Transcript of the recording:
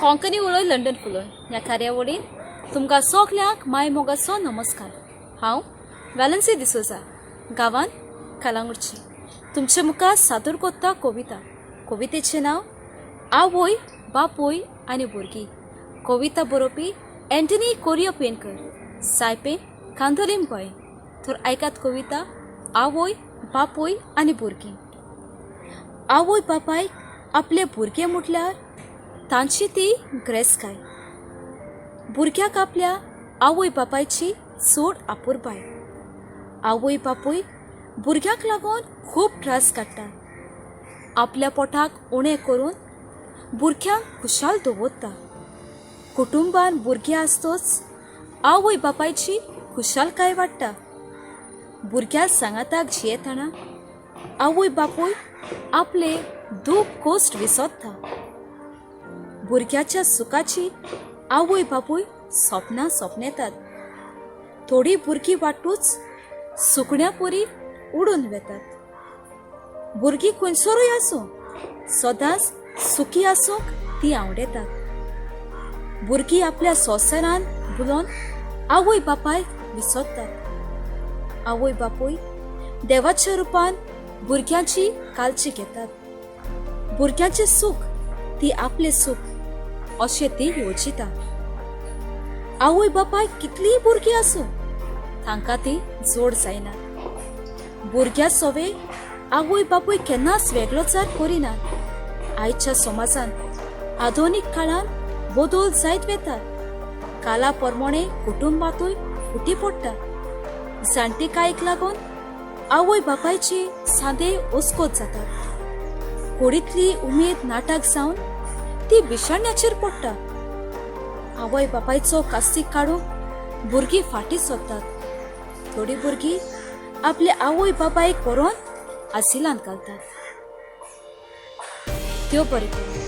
Konkani उलोय London फुलोय ह्या कार्यावळीन तुमकां सगल्यांक माय मोगाचो नमस्कार. हांव वॅलन्सी डिसोजा गांवांत कलांगुटची तुमचे मुखार सादर कोत्ता कविता. कवितेचें नांव आवय बापूय आनी भुरगीं. कविता बरोवपी एंटनी कोरियो पेनकर, सायपे कांदोलीम गोंय. तर आयकात कविता आवय बापूय आनी भुरगीं. आवय बापायक आपले भुरगे म्हटल्यार तांची ती ग्रेसकाय. भुरग्याक आपल्या आवय बापायची चड आपुरबाय. आवय बापूय भुरग्याक लागून खूब त्रास काडटा. आपल्या पोटाक उणें करून भुरग्यांक खुशाल दवरता. कुटुंबान भुरगीं आसतोच आवय बापायची खुशालकाय वाडटा. भुरग्या सांगाताक जियेतना आवय बापूय आपले दूख कोस्ट विसरता. भुरग्याच्या सुखाची आवय बापूय सपनां सपनेतात. थोडी भुरगीं वाटूच सुकण्या परी उडून वेतात. भुरगीं खंयसरूय आसूं सदांच सुखी आसूंक ती आवडेतात. भुरगीं आपल्या संवसारान बुलोवन आवय बापायक विसरतात. आवय बापूय देवाच्या रुपान भुरग्यांची काळजी घेतात. भुरग्यांचे सूख ती आपले सूख अशें ती योजिता. आवय बापाय कितलीय भुरगीं आसूं तांकां ती जोड जायना. भुरग्या सोवे आवय बापूय केन्नाच वेगळोचार करिनात. आयच्या समाजान आधुनीक काळान बदल जायत वेतात. काला प्रमाणे कुटुंबातूय फुटी पडटा. जाणटेकायेक लागून आवय बापायची सादे ओस्कोत जातात. कुडींतली उमेद नाटक जावन ती बिशाण्याचेर पडटा. आवय बापायचो कास्तीक काडूंक भुरगीं फाटीं सरतात. थोडी भुरगीं आपले आवय बापायक व्हरोन आसिलांत घालतात. त्यो बरें करूं.